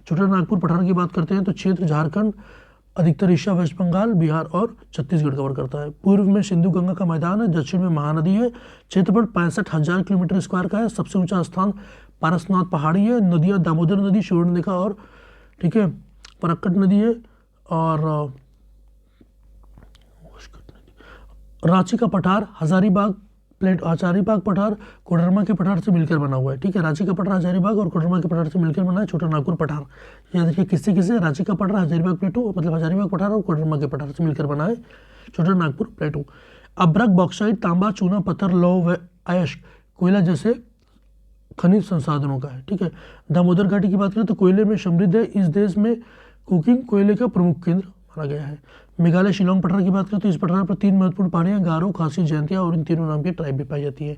छोटा नागपुर पठार की बात करते हैं तो क्षेत्र झारखंड, अधिकतर हिस्सा वेस्ट बंगाल, बिहार और छत्तीसगढ़ कवर करता है। पूर्व में सिंधु गंगा का मैदान है, दक्षिण में महानदी है, क्षेत्रफल 65,000 किलोमीटर स्क्वायर का है। सबसे ऊंचा स्थान पारसनाथ पहाड़ी है। नदियाँ दामोदर नदी, स्वर्णरेखा और, ठीक है, परक्कट नदी है, और रांची का पठार हजारीबाग पठार कोडरमा के पठार से मिलकर बना हुआ है, ठीक है। रांची का पठार हजारीबाग और कोडरमा के पठार से मिलकर बना है छोटा नागपुर पठार। याद रखिए किससे रांची का पठार हजारीबाग प्लेटो, मतलब हजारीबाग पठार और कोडरमा के पठार से मिलकर बना है छोटा नागपुर प्लेटो। अभ्रक, बॉक्साइट, तांबा, चूना पत्थर, लौह व अयस्क कोयला जैसे खनिज संसाधनों का है, ठीक है। दामोदर घाटी की बात करें तो कोयले में समृद्ध है। इस देश में कुकिंग कोयले का प्रमुख केंद्र माना गया है। मेघालय शिलोंग पठार की बात करें तो इस पठार पर 3 महत्वपूर्ण पहाड़ियां, गारो, खासी, जयंतिया और इन तीनों नाम की ट्राइब भी पाई जाती है।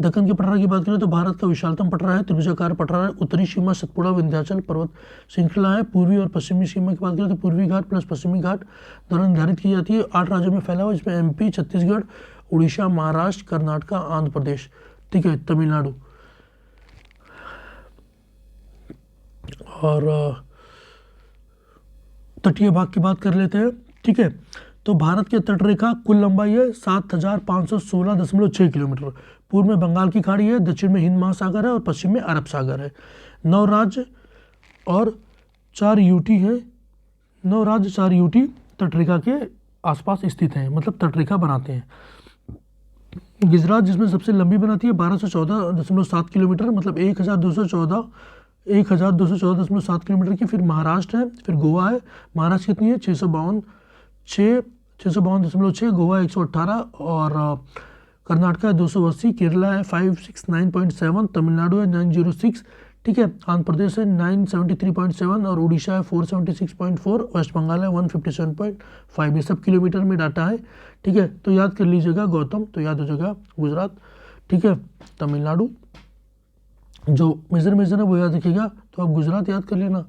दक्कन के पठार की बात करें तो भारत का विशालतम पठार है, त्रिभुजाकार पठार है। उत्तरी सीमा सतपुड़ा विंध्याचल पर्वत श्रृंखला है। पूर्वी और पश्चिमी सीमा की बात करें तो पूर्वी घाट प्लस पश्चिमी घाट द्वारा निर्धारित की जाती है। 8 राज्यों में फैला हुआ, जिसमें MP, छत्तीसगढ़, उड़ीसा, महाराष्ट्र, कर्नाटक, आंध्र प्रदेश, ठीक है, तमिलनाडु। और तटीय भाग की बात कर लेते हैं, ठीक है। तो भारत के तटरेखा कुल लंबाई है 7,516.6 किलोमीटर। पूर्व में बंगाल की खाड़ी है, दक्षिण में हिंद महासागर है और पश्चिम में अरब सागर है। 9 राज्य और 4 यूटी है। 9 राज्य 4 यूटी तटरेखा के आसपास स्थित हैं, मतलब तटरेखा बनाते हैं। गुजरात जिसमें सबसे लंबी बनाती है 1214.7 किलोमीटर, मतलब 1214.7 किलोमीटर की। फिर महाराष्ट्र है, फिर गोवा है। महाराष्ट्र कितनी है 652.6, गोवा 118, और कर्नाटक है 280, केरला है 569.7, तमिलनाडु है 906, ठीक है, आंध्र प्रदेश है 973.7 और उड़ीसा है 476.4, वेस्ट बंगाल है 157.5। ये सब किलोमीटर में डाटा है, ठीक है। तो याद कर लीजिएगा गौतम, तो याद हो जाएगा गुजरात, ठीक है। तमिलनाडु जो मेजर है वो याद रखिएगा, तो आप गुजरात याद कर लेना,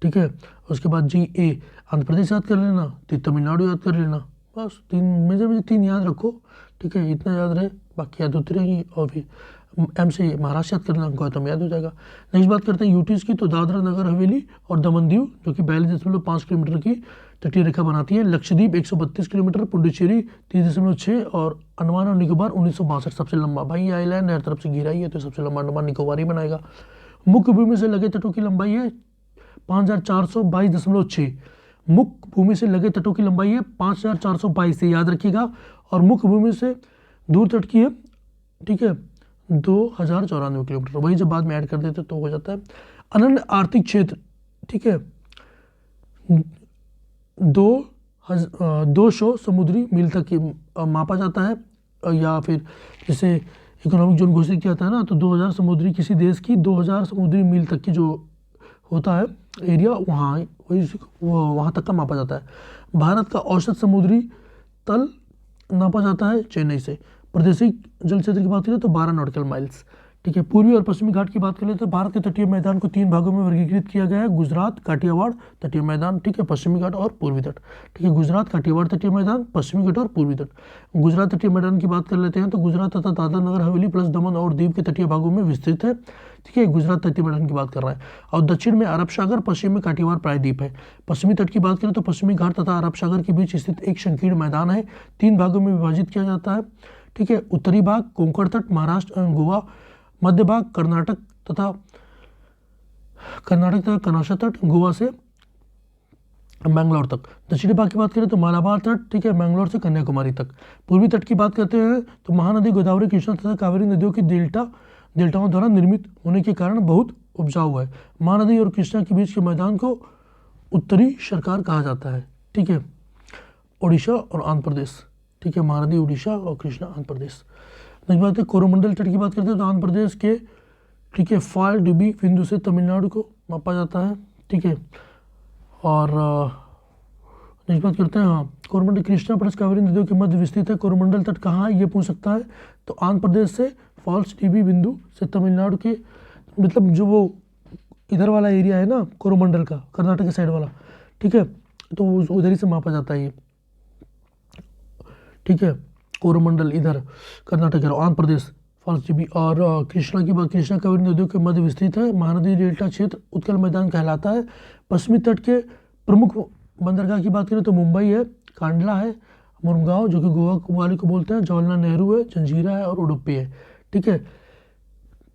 ठीक है। उसके बाद GA आंध्र प्रदेश याद कर लेना, तमिलनाडु याद कर लेना, बस 3 मेजर 3 याद रखो, ठीक है, इतना याद रहे, बाकी याद होती रहेगी। और भी M से महाराष्ट्र याद कर लेना, गौतम याद हो जाएगा। नेक्स्ट बात करते हैं यूटीज की, तो दादरा नगर हवेली और दमन दीव जो कि 42.5 किलोमीटर की तटीय रेखा बनाती है। लक्षद्वीप 132 किलोमीटर, पुडुचेरी 30.6 और अंडमान और निकोबार 1962 सबसे लंबा। भाई ये आइलैंड हर तरफ से घिरा ही है, तो सबसे लंबा अंडमान निकोबार ही बनाएगा। मुख्य भूमि से लगे तटों की लंबाई है 5,422.6। मुख्य भूमि से लगे तटों की लंबाई है 5,422 से याद रखिएगा, और मुख्य भूमि से दूर तट की है, ठीक है, 2,094 किलोमीटर। वही जब बाद में ऐड कर देते तो हो जाता है। अनन्य आर्थिक क्षेत्र, ठीक है, 200 समुद्री मील तक मापा जाता है, या फिर जैसे इकोनॉमिक जोन घोषित किया जाता है ना, तो 2000 समुद्री किसी देश की 2000 समुद्री मील तक की जो होता है एरिया, वहाँ तक का मापा जाता है। भारत का औसत समुद्री तल नापा जाता है चेन्नई से। प्रादेशिक जल क्षेत्र की बात करें तो 12 नॉटिकल माइल्स, ठीक है। पूर्वी और पश्चिमी घाट की बात करें तो भारत के तटीय मैदान को 3 भागों में वर्गीकृत किया गया है। गुजरात, काठियावाड़ तटीय मैदान, ठीक है, पश्चिमी घाट और पूर्वी तट, ठीक है। गुजरात, काठियावाड़ तटीय मैदान, पश्चिमी घाट और पूर्वी तट। गुजरात तटीय मैदान की बात कर लेते हैं तो गुजरात तथा दादरा नगर हवेली प्लस दमन और दीव के तटीय भागों में विस्तृत है, ठीक है। गुजरात तटीय मैदान की बात कर रहा है। और दक्षिण में अरब सागर, पश्चिम में काठियावाड़ प्रायद्वीप है। पश्चिमी तट की बात करें तो पश्चिमी घाट तथा अरब सागर के बीच स्थित एक संकीर्ण मैदान है, 3 भागों में विभाजित किया जाता है, ठीक है। उत्तरी भाग कोंकण तट, महाराष्ट्र गोवा, मध्य भाग कर्नाटक तथा कनाशा तट, गोवा से मैंगलोर तक। दक्षिणी भाग की बात करें तो मालाबार तट, ठीक है, मैंगलोर से कन्याकुमारी तक। पूर्वी तट की बात करते हैं तो महानदी गोदावरी, कृष्णा तथा कावेरी नदियों की डेल्टाओं द्वारा निर्मित होने के कारण बहुत उपजाऊ है। महानदी और कृष्णा के बीच के मैदान को उत्तरी सरकार कहा जाता है, ठीक है। उड़ीसा और आंध्र प्रदेश, ठीक है, महानदी उड़ीसा और कृष्णा आंध्र प्रदेश। नेक्स्ट बात है कोरोमंडल तट की बात करते हैं तो आंध्र प्रदेश के, ठीक है, फाल डिबी बिंदु से तमिलनाडु को मापा जाता है, ठीक है। और नेक्स्ट बात करते हैं, हाँ कोरोमंडल कृष्णा प्लस कावेरी नदियों के मध्य विस्तृत है। कोरोमंडल तट कहाँ है ये पूछ सकता है, तो आंध्र प्रदेश से फॉल्स टीबी बिंदु से तमिलनाडु के, मतलब जो वो इधर वाला एरिया है ना कोरोमंडल का, कर्नाटक के साइड वाला, ठीक है, तो उधर ही से मापा जाता है ये, ठीक है। कोरोमंडल इधर कर्नाटक आंध्र प्रदेश फॉल्स टीबी। और कृष्णा की बात, कृष्णा कावेरी नदियों के मध्य विस्तृत है। महानदी डेल्टा क्षेत्र उत्कल मैदान कहलाता है। पश्चिमी तट के प्रमुख बंदरगाह की बात करें तो मुंबई है, कांडला है, मुरगांव जो कि गोवा वाले को बोलते हैं, जवाहरलाल नेहरू है, जंजीरा है और उडुपी है, ठीक है,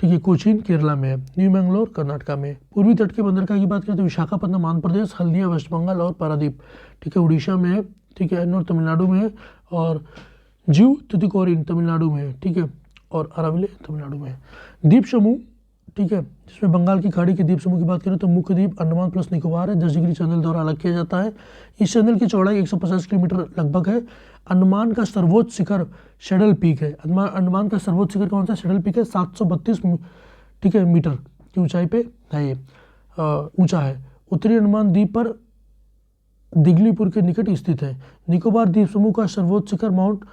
ठीक है। कोचीन केरला में है, न्यू मैंगलोर कर्नाटका में। पूर्वी तट के बंदरगाह की बात करें तो विशाखापट्टनम आंध्र प्रदेश, हल्दिया वेस्ट बंगाल और पारादीप, ठीक है, उड़ीसा में है, ठीक है, एन्नूर तमिलनाडु में है, और जीव तुतिकोरिन तमिलनाडु में है, ठीक है, और अरावली तमिलनाडु में है। द्वीप समूह, ठीक है, जिसमें बंगाल की खाड़ी के द्वीप समूह की बात करें तो मुख्य द्वीप अंडमान प्लस निकोबार है, 10 डिग्री चैनल द्वारा अलग किया जाता है। इस चैनल की चौड़ाई 150 किलोमीटर लगभग है। अंडमान का सर्वोच्च शिखर शेडल पीक है। अंडमान का सर्वोच्च शिखर कौन सा, शेडल पीक है, 732, ठीक है, मीटर की ऊंचाई पे है ये, ऊंचा है। उत्तरी अंडमान द्वीप पर दिगलीपुर के निकट स्थित है। निकोबार द्वीप समूह का सर्वोच्च शिखर माउंट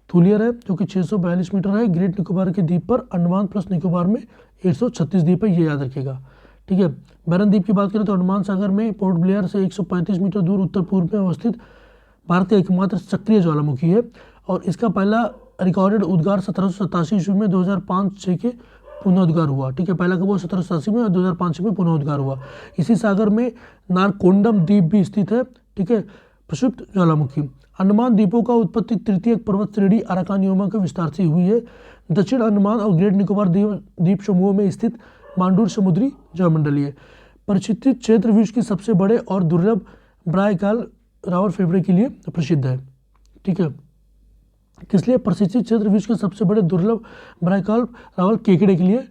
थूलियर है जो कि 642 मीटर है। ग्रेट निकोबार के द्वीप पर अंडमान प्लस निकोबार में 136 द्वीप है, ये याद रखिएगा, ठीक है। बैरन द्वीप की बात करें तो अंडमान सागर में पोर्ट ब्लेयर से 135 मीटर दूर उत्तर पूर्व में अवस्थित भारत का एकमात्र सक्रिय ज्वालामुखी है, और इसका पहला रिकॉर्डेड उद्गार 1787 ईस्वी में 2005-6 के पुनः उद्गार हुआ, ठीक है। पहला कब हुआ, 1787 में, और 2005 में पुनः उद्गार हुआ। इसी सागर में नारकोंडम द्वीप भी स्थित है, ठीक है, प्रक्षुब्ध ज्वालामुखी। अंडमान द्वीपों का उत्पत्ति तृतीय पर्वत श्रेणी अराकानियोमा के विस्तार से हुई है। दक्षिण अंडमान और ग्रेट निकोबार द्वीप समूहों में स्थित मांडूर समुद्री जलमंडलीय परिचित क्षेत्र विश्व के सबसे बड़े और दुर्लभ ब्रायकाल रावल फेवड़े के लिए प्रसिद्ध है, ठीक है। किस लिए प्रशिक्षित क्षेत्र विश्व के सबसे बड़े दुर्लभ ब्रायकाल रावल केकड़े के लिए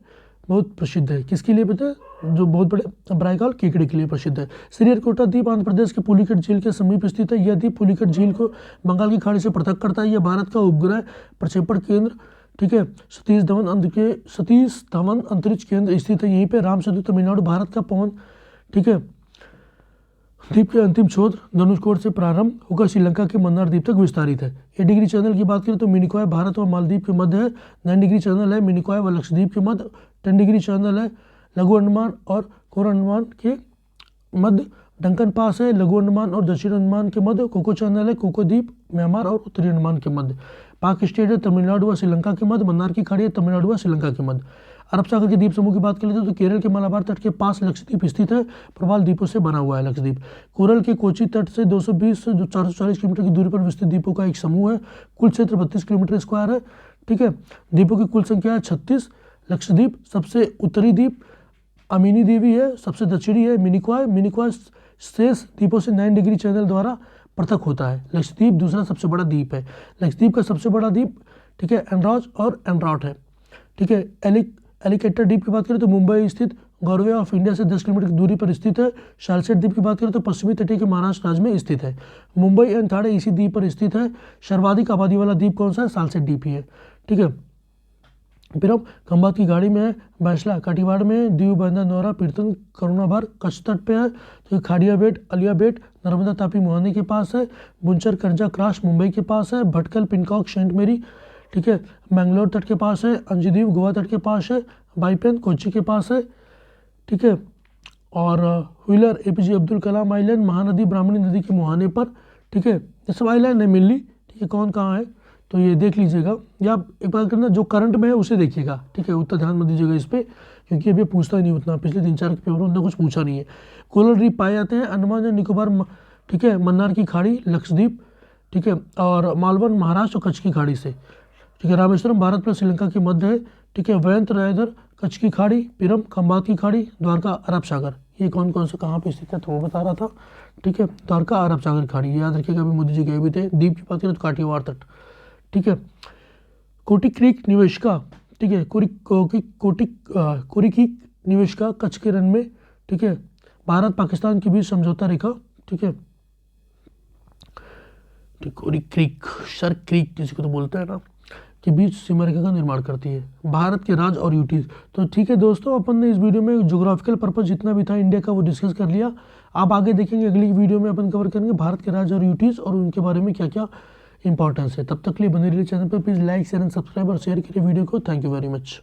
बहुत प्रसिद्ध है। किसके लिए पता है, जो बहुत बड़े ब्रायकाल केकड़े के लिए प्रसिद्ध है। श्रीहरिकोटा द्वीप आंध्र प्रदेश के पुलिकट झील के समीप स्थित है। यह द्वीप पुलिकट झील को बंगाल की खाड़ी से पृथक करता है। यह भारत का उपग्रह प्रक्षेपण केंद्र, ठीक है, सतीश धवन अंतरिक्ष केंद्र स्थित है। यहीं पे राम सेतु तमिलनाडु भारत का पवन, ठीक है, द्वीप के अंतिम छोर धनुषकोट से प्रारंभ होकर श्रीलंका के मन्नार द्वीप तक विस्तारित है। 8 डिग्री चैनल की बात करें तो मिनिकॉय भारत व मालदीव के मध्य है। 9 डिग्री चैनल है मिनिकॉय व लक्षद्वीप के मध्य। 10 डिग्री चैनल है लघु अंडमान और कोर अंडमान के मध्य। डंकन पास है लघु अंडमान और दक्षिण अंडमान के मध्य। कोको चैनल है कोको द्वीप म्यांमार और उत्तरी अंडमान के मध्य। पाक स्टेट है तमिलनाडु व श्रीलंका के मध्य। मन्नार की खाड़ी है तमिलनाडु व श्रीलंका के मध्य। अरब सागर के द्वीप समूह की बात करें तो केरल के मलाबार तट के पास लक्षद्वीप स्थित है। प्रवाल द्वीपों से बना हुआ है लक्षद्वीप। कोरल के कोची तट से 220 से 440 किलोमीटर की दूरी पर विस्तृत द्वीपों का एक समूह है। कुल क्षेत्र 32 किलोमीटर स्क्वायर है, ठीक है। द्वीपों की कुल संख्या है 36। लक्षद्वीप सबसे उत्तरी द्वीप अमीनी देवी है, सबसे दक्षिणी है मिनिकॉय। मिनिकॉय शेष द्वीपों से 9 डिग्री चैनल द्वारा पृथक होता है। लक्षद्वीप दूसरा सबसे बड़ा द्वीप है। लक्षद्वीप का सबसे बड़ा द्वीप, ठीक है, एंड्रोज और एंड्रॉट है, ठीक है। एलिकेटर द्वीप की बात करें तो मुंबई स्थित गौरवे ऑफ इंडिया से 10 किलोमीटर की दूरी पर स्थित है। शालसेट द्वीप की बात करें तो पश्चिमी तटीय के महाराष्ट्र राज्य में स्थित है। मुंबई एंड थाने इसी द्वीप पर स्थित है। सर्वाधिक आबादी वाला द्वीप कौन सा है, सालसेट द्वीप ही है, ठीक है। फिर हम खंबात की गाड़ी में है, बैसला काटीवाड़ में, दीव बांदा नौरा पीरतन करुणाभार कच्छ तट पे है, तो खाड़िया बेट अलिया बेट नर्मदा तापी मुहाने के पास है। बुंचर करजा क्रास मुंबई के पास है। भटकल पिनकॉक सेंट मेरी, ठीक है, मैंगलोर तट के पास है। अंजदीव गोवा तट के पास है। बाईपेन कोच्चि के पास है, ठीक है। और wheeler APJ Abdul Kalam island Mahanadi ब्राह्मणी नदी के मुहाने पर, ठीक है। ये सब आइलैंड है मिलनी, ठीक है, कौन कहाँ है तो ये देख लीजिएगा, या एक बात करना जो करंट में है उसे देखिएगा, ठीक है। उतना ध्यान मत दीजिएगा इस पर, क्योंकि अभी पूछता ही नहीं उतना, पिछले 3-4 के पेपर में कुछ पूछा नहीं है। कोरल रीफ पाए जाते हैं अंडमान या निकोबार, ठीक है, मन्नार की खाड़ी, लक्षद्वीप, ठीक है, और मालवन महाराष्ट्र और कच्छ की खाड़ी से, ठीक है। रामेश्वरम भारत प्लस श्रीलंका के मध्य है, ठीक है। वयंत रायधर कच्छ की खाड़ी, पिरम खंबात की खाड़ी, द्वारका अरब सागर, ये कौन कौन से कहाँ पे स्थित है तो वो बता रहा था, ठीक है। द्वारका अरब सागर खाड़ी याद रखिएगा, अभी मोदी जी गए भी थे। द्वीप की बात करें तो काठियावाड़ तट, ठीक है। कोटी क्रीक निवेशिका, ठीक है, कोरिकी निवेशिका कच्छ के रन में, ठीक है। भारत पाकिस्तान के बीच समझौता रेखा, ठीक है, कोरी क्रीक सर क्रीक किसी को तो बोलते हैं ना, के बीच सीमा रेखा का निर्माण करती है। भारत के राज्य और यूटीज, तो ठीक है दोस्तों, अपन ने इस वीडियो में ज्योग्राफिकल पर्पस जितना भी था इंडिया का वो डिस्कस कर लिया। आप आगे देखेंगे अगली वीडियो में अपन कवर करेंगे भारत के राज्य और यूटीज और उनके बारे में क्या क्या इंपॉर्टेंस है। तब तक के लिए बने रहिए चैनल पर, please like share and subscribe और शेयर करिए वीडियो को। Thank you very much.